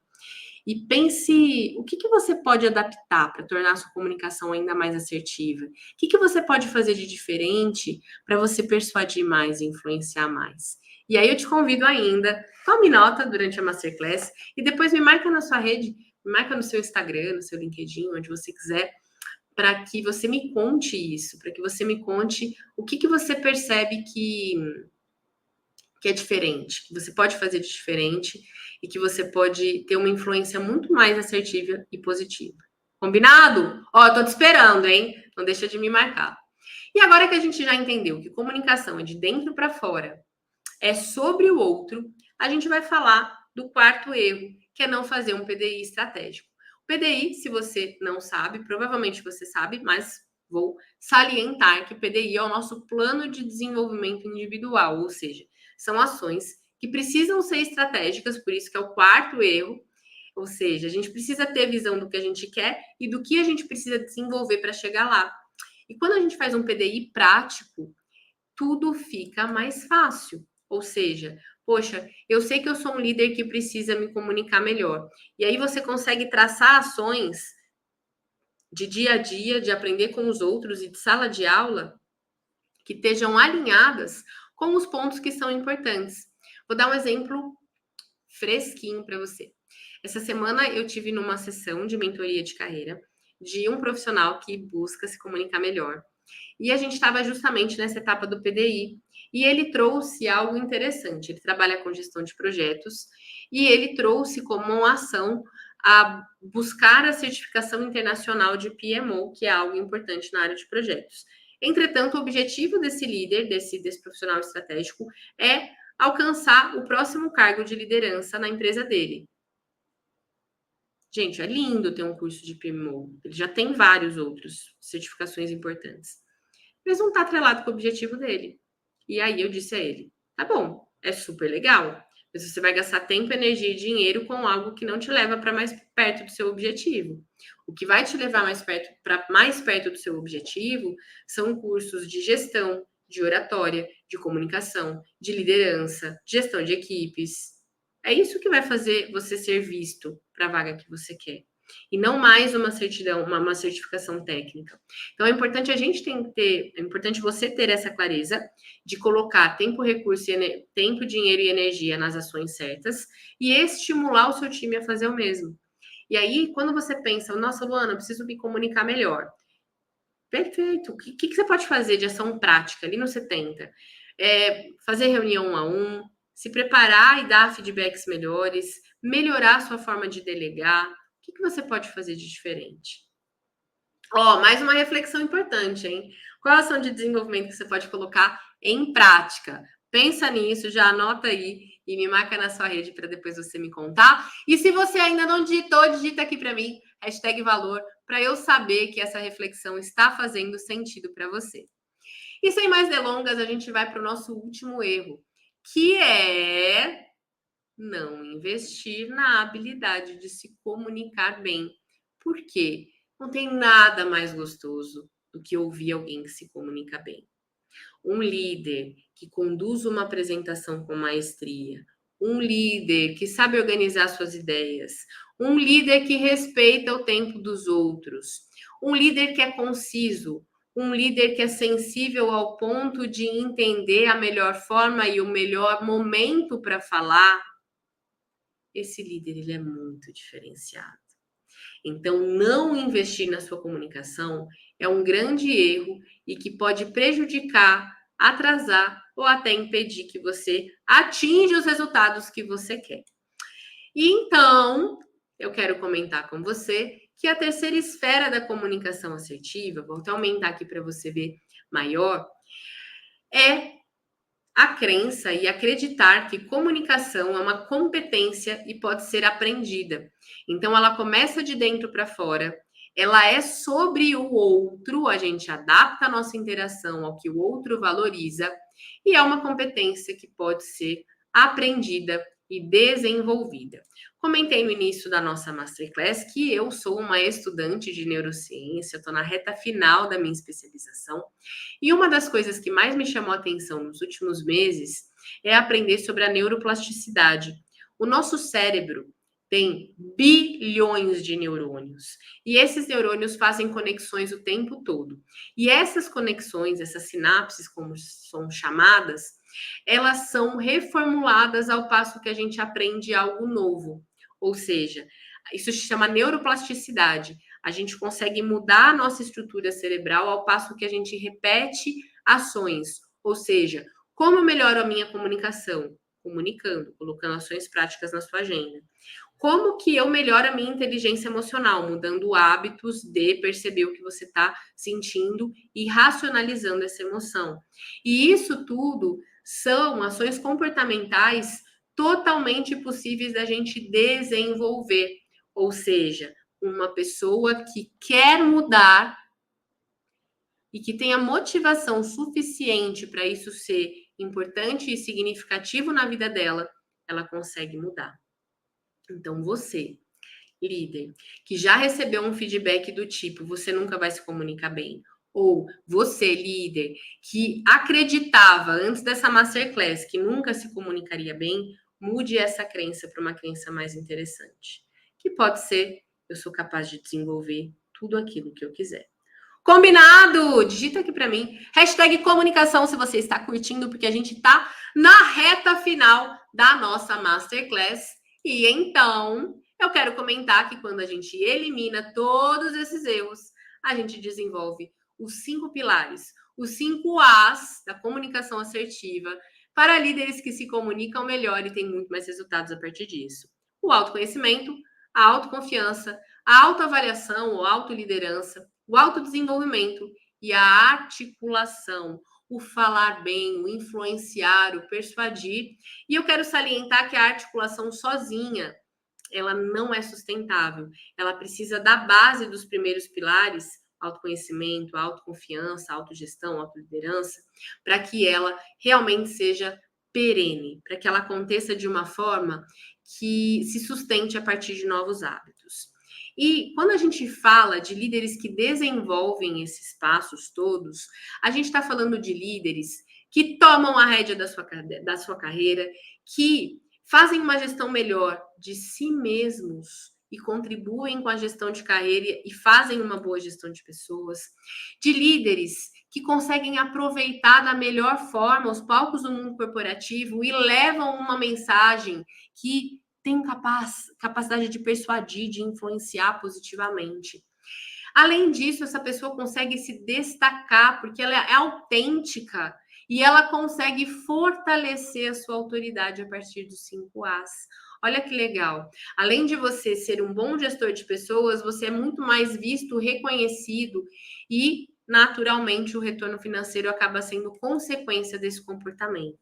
e pense o que você pode adaptar para tornar a sua comunicação ainda mais assertiva. O que você pode fazer de diferente para você persuadir mais e influenciar mais. E aí eu te convido ainda, tome nota durante a Masterclass e depois me marca na sua rede, me marca no seu Instagram, no seu LinkedIn, onde você quiser, para que você me conte isso, para que você me conte o que você percebe que é diferente, que você pode fazer de diferente e que você pode ter uma influência muito mais assertiva e positiva. Combinado? Ó, tô te esperando, hein? Não deixa de me marcar. E agora que a gente já entendeu que comunicação é de dentro para fora, é sobre o outro, a gente vai falar do quarto erro, que é não fazer um PDI estratégico. O PDI, se você não sabe, provavelmente você sabe, mas vou salientar que o PDI é o nosso plano de desenvolvimento individual, ou seja, são ações que precisam ser estratégicas, por isso que é o quarto erro, ou seja, a gente precisa ter visão do que a gente quer e do que a gente precisa desenvolver para chegar lá. E quando a gente faz um PDI prático, tudo fica mais fácil. Ou seja, poxa, eu sei que eu sou um líder que precisa me comunicar melhor. E aí você consegue traçar ações de dia a dia, de aprender com os outros e de sala de aula que estejam alinhadas com os pontos que são importantes. Vou dar um exemplo fresquinho para você. Essa semana eu tive numa sessão de mentoria de carreira de um profissional que busca se comunicar melhor. E a gente estava justamente nessa etapa do PDI. E ele trouxe algo interessante. Ele trabalha com gestão de projetos e ele trouxe como uma ação a buscar a certificação internacional de PMO, que é algo importante na área de projetos. Entretanto, o objetivo desse líder, desse profissional estratégico, é alcançar o próximo cargo de liderança na empresa dele. Gente, é lindo ter um curso de PMO. Ele já tem vários outros certificações importantes. Mas não está atrelado com o objetivo dele. E aí eu disse a ele, tá bom, é super legal, Mas você vai gastar tempo, energia e dinheiro com algo que não te leva para mais perto do seu objetivo. O que vai te levar mais perto do seu objetivo são cursos de gestão, de oratória, de comunicação, de liderança, gestão de equipes. É isso que vai fazer você ser visto para a vaga que você quer. E não mais uma certidão, uma certificação técnica. Então é importante é importante você ter essa clareza de colocar tempo, recurso, tempo, dinheiro e energia nas ações certas e estimular o seu time a fazer o mesmo. E aí, quando você pensa, nossa, Luana, eu preciso me comunicar melhor. Perfeito. O que você pode fazer de ação prática ali no 70? Fazer reunião 1 a 1, se preparar e dar feedbacks melhores, melhorar a sua forma de delegar. O que você pode fazer de diferente? Mais uma reflexão importante, hein? Qual a ação de desenvolvimento que você pode colocar em prática? Pensa nisso, já anota aí e me marca na sua rede para depois você me contar. E se você ainda não digitou, digita aqui para mim, #valor, para eu saber que essa reflexão está fazendo sentido para você. E sem mais delongas, a gente vai para o nosso último erro, que é não investir na habilidade de se comunicar bem. Por quê? Não tem nada mais gostoso do que ouvir alguém que se comunica bem. Um líder que conduz uma apresentação com maestria, um líder que sabe organizar suas ideias, um líder que respeita o tempo dos outros, um líder que é conciso, um líder que é sensível ao ponto de entender a melhor forma e o melhor momento para falar. Esse líder, ele é muito diferenciado. Então, não investir na sua comunicação é um grande erro e que pode prejudicar, atrasar ou até impedir que você atinja os resultados que você quer. E então, eu quero comentar com você que a terceira esfera da comunicação assertiva, vou até aumentar aqui para você ver maior, é a crença e acreditar que comunicação é uma competência e pode ser aprendida. Então, ela começa de dentro para fora, ela é sobre o outro, a gente adapta a nossa interação ao que o outro valoriza, e é uma competência que pode ser aprendida e desenvolvida. Comentei no início da nossa Masterclass que eu sou uma estudante de neurociência, estou na reta final da minha especialização, e uma das coisas que mais me chamou a atenção nos últimos meses é aprender sobre a neuroplasticidade. O nosso cérebro tem bilhões de neurônios e esses neurônios fazem conexões o tempo todo. E essas conexões, essas sinapses, como são chamadas, elas são reformuladas ao passo que a gente aprende algo novo. Ou seja, isso se chama neuroplasticidade. A gente consegue mudar a nossa estrutura cerebral ao passo que a gente repete ações. Ou seja, como eu melhoro a minha comunicação? Comunicando, colocando ações práticas na sua agenda. Como que eu melhoro a minha inteligência emocional? Mudando hábitos de perceber o que você está sentindo e racionalizando essa emoção. E isso tudo são ações comportamentais totalmente possíveis da gente desenvolver. Ou seja, uma pessoa que quer mudar e que tenha motivação suficiente para isso ser importante e significativo na vida dela, ela consegue mudar. Então, você, líder, que já recebeu um feedback do tipo, você nunca vai se comunicar bem, ou você, líder, que acreditava antes dessa masterclass que nunca se comunicaria bem, mude essa crença para uma crença mais interessante. Que pode ser, eu sou capaz de desenvolver tudo aquilo que eu quiser. Combinado? Digita aqui para mim. #comunicação se você está curtindo, porque a gente está na reta final da nossa Masterclass. E então, eu quero comentar que quando a gente elimina todos esses erros, a gente desenvolve os 5 pilares, os 5 As da comunicação assertiva para líderes que se comunicam melhor e têm muito mais resultados a partir disso. O autoconhecimento, a autoconfiança, a autoavaliação ou autoliderança, o autodesenvolvimento e a articulação, o falar bem, o influenciar, o persuadir. E eu quero salientar que a articulação sozinha, ela não é sustentável. Ela precisa da base dos primeiros pilares, autoconhecimento, autoconfiança, autogestão, autoliderança, para que ela realmente seja perene, para que ela aconteça de uma forma que se sustente a partir de novos hábitos. E quando a gente fala de líderes que desenvolvem esses passos todos, a gente está falando de líderes que tomam a rédea da sua carreira, que fazem uma gestão melhor de si mesmos e contribuem com a gestão de carreira e fazem uma boa gestão de pessoas, de líderes que conseguem aproveitar da melhor forma os palcos do mundo corporativo e levam uma mensagem que tem capacidade de persuadir, de influenciar positivamente. Além disso, essa pessoa consegue se destacar porque ela é autêntica e ela consegue fortalecer a sua autoridade a partir dos 5 As. Olha que legal. Além de você ser um bom gestor de pessoas, você é muito mais visto, reconhecido e, naturalmente, o retorno financeiro acaba sendo consequência desse comportamento.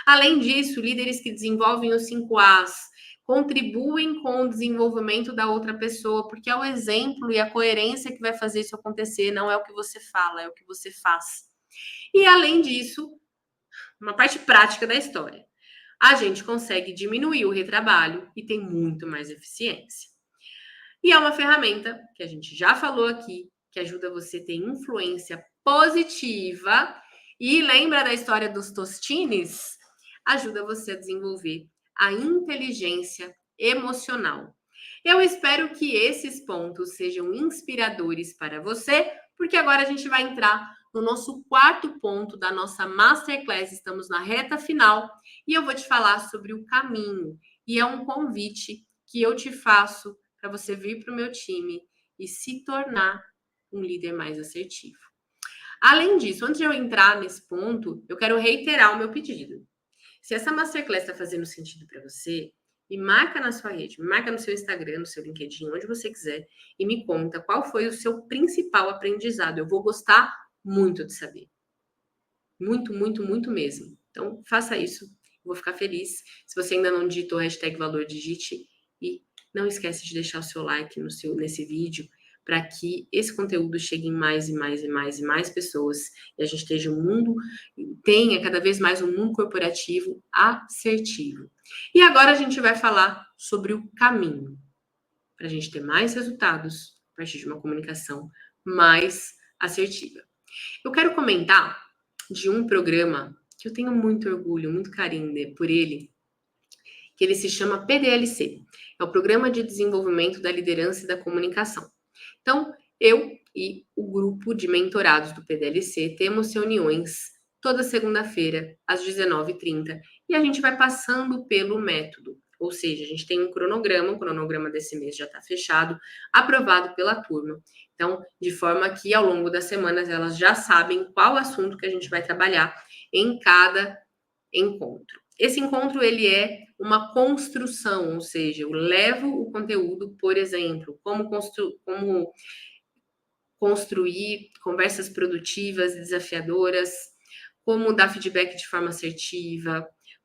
Além disso, líderes que desenvolvem os 5 As contribuem com o desenvolvimento da outra pessoa, porque é o exemplo e a coerência que vai fazer isso acontecer, não é o que você fala, é o que você faz. E além disso, uma parte prática da história. A gente consegue diminuir o retrabalho e tem muito mais eficiência. E é uma ferramenta que a gente já falou aqui, que ajuda você a ter influência positiva. E lembra da história dos tostines? Ajuda você a desenvolver a inteligência emocional. Eu espero que esses pontos sejam inspiradores para você, porque agora a gente vai entrar no nosso quarto ponto da nossa Masterclass. Estamos na reta final e eu vou te falar sobre o caminho. E é um convite que eu te faço para você vir para o meu time e se tornar um líder mais assertivo. Além disso, antes de eu entrar nesse ponto, eu quero reiterar o meu pedido. Se essa Masterclass está fazendo sentido para você, me marca na sua rede, me marca no seu Instagram, no seu LinkedIn, onde você quiser, e me conta qual foi o seu principal aprendizado. Eu vou gostar muito de saber. Muito, muito, muito mesmo. Então, faça isso. Eu vou ficar feliz. Se você ainda não digitou o hashtag valor, digite. E não esquece de deixar o seu like nesse vídeo para que esse conteúdo chegue em mais e mais e mais e mais pessoas e a gente tenha cada vez mais um mundo corporativo assertivo. E agora a gente vai falar sobre o caminho para a gente ter mais resultados a partir de uma comunicação mais assertiva. Eu quero comentar de um programa que eu tenho muito orgulho, muito carinho por ele, que ele se chama PDLC. É o Programa de Desenvolvimento da Liderança e da Comunicação. Então, eu e o grupo de mentorados do PDLC temos reuniões toda segunda-feira, às 19h30, e a gente vai passando pelo método. Ou seja, a gente tem um cronograma, o cronograma desse mês já está fechado, aprovado pela turma. Então, de forma que ao longo das semanas elas já sabem qual assunto que a gente vai trabalhar em cada encontro. Esse encontro, ele é uma construção, ou seja, eu levo o conteúdo, por exemplo, como construir conversas produtivas e desafiadoras, como dar feedback de forma assertiva,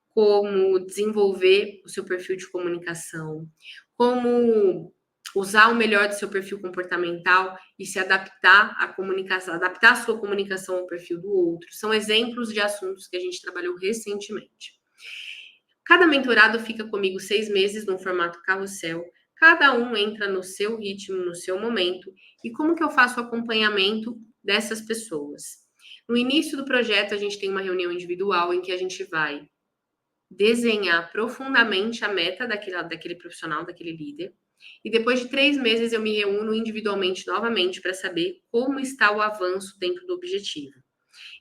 como desenvolver o seu perfil de comunicação, como usar o melhor do seu perfil comportamental e se adaptar à comunicação, adaptar a sua comunicação ao perfil do outro. São exemplos de assuntos que a gente trabalhou recentemente. Cada mentorado fica comigo 6 meses num formato carrossel. Cada um entra no seu ritmo, no seu momento. E como que eu faço o acompanhamento dessas pessoas? No início do projeto, a gente tem uma reunião individual em que a gente vai desenhar profundamente a meta daquele profissional, daquele líder. E depois de 3 meses, eu me reúno individualmente novamente para saber como está o avanço dentro do objetivo.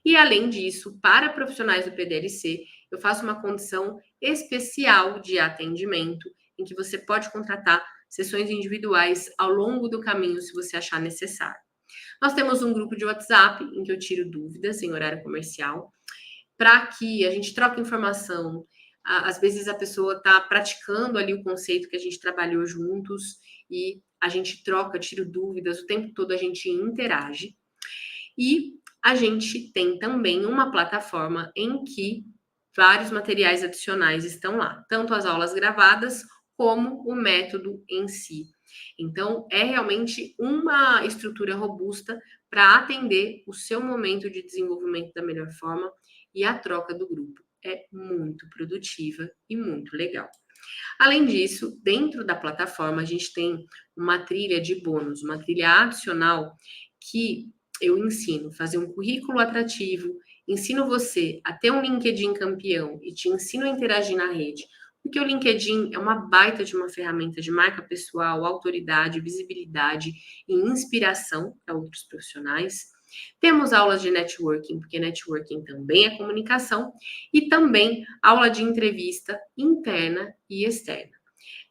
E, além disso, para profissionais do PDLC, eu faço uma condição especial de atendimento, em que você pode contratar sessões individuais ao longo do caminho, se você achar necessário. Nós temos um grupo de WhatsApp, em que eu tiro dúvidas em horário comercial, para que a gente troque informação. Às vezes a pessoa está praticando ali o conceito que a gente trabalhou juntos e a gente troca, tira dúvidas, o tempo todo a gente interage. E a gente tem também uma plataforma em que vários materiais adicionais estão lá, tanto as aulas gravadas como o método em si. Então, é realmente uma estrutura robusta para atender o seu momento de desenvolvimento da melhor forma e a troca do grupo. é muito produtiva e muito legal. Além disso, dentro da plataforma, a gente tem uma trilha de bônus, uma trilha adicional que eu ensino a fazer um currículo atrativo, ensino você a ter um LinkedIn campeão e te ensino a interagir na rede, porque o LinkedIn é uma baita de uma ferramenta de marca pessoal, autoridade, visibilidade e inspiração para outros profissionais. Temos aulas de networking, porque networking também é comunicação, e também aula de entrevista interna e externa.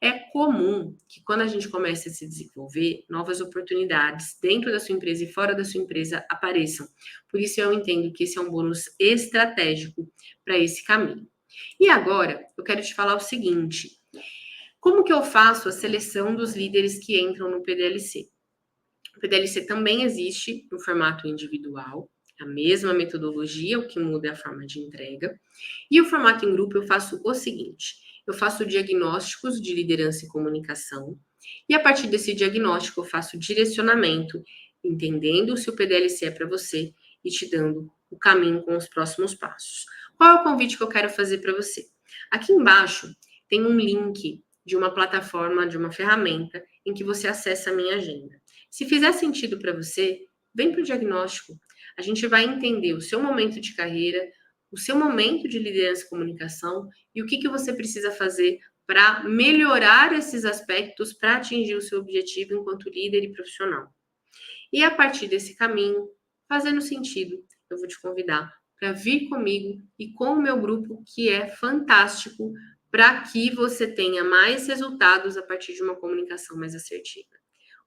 É comum que quando a gente começa a se desenvolver, novas oportunidades dentro da sua empresa e fora da sua empresa apareçam. Por isso eu entendo que esse é um bônus estratégico para esse caminho. E agora, eu quero te falar o seguinte: como que eu faço a seleção dos líderes que entram no PDLC? O PDLC também existe no formato individual, a mesma metodologia, o que muda é a forma de entrega. E o formato em grupo eu faço o seguinte: eu faço diagnósticos de liderança e comunicação, e a partir desse diagnóstico eu faço direcionamento, entendendo se o PDLC é para você e te dando o caminho com os próximos passos. Qual é o convite que eu quero fazer para você? Aqui embaixo tem um link de uma plataforma, de uma ferramenta em que você acessa a minha agenda. Se fizer sentido para você, vem para o diagnóstico. A gente vai entender o seu momento de carreira, o seu momento de liderança e comunicação e o que você precisa fazer para melhorar esses aspectos para atingir o seu objetivo enquanto líder e profissional. E a partir desse caminho, fazendo sentido, eu vou te convidar para vir comigo e com o meu grupo, que é fantástico, para que você tenha mais resultados a partir de uma comunicação mais assertiva.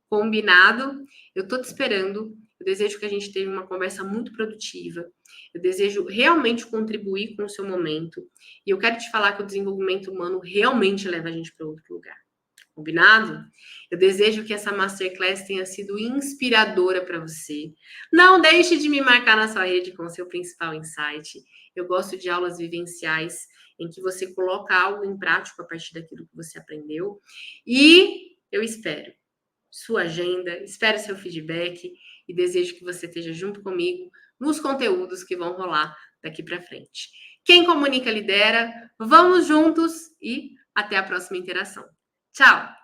Combinado? Eu tô te esperando. Eu desejo que a gente tenha uma conversa muito produtiva. Eu desejo realmente contribuir com o seu momento. E eu quero te falar que o desenvolvimento humano realmente leva a gente para outro lugar. Combinado? Eu desejo que essa Masterclass tenha sido inspiradora para você. Não deixe de me marcar na sua rede com o seu principal insight. Eu gosto de aulas vivenciais em que você coloca algo em prática a partir daquilo que você aprendeu. E eu espero sua agenda, espero seu feedback e desejo que você esteja junto comigo nos conteúdos que vão rolar daqui para frente. Quem comunica lidera, vamos juntos e até a próxima interação. Tchau!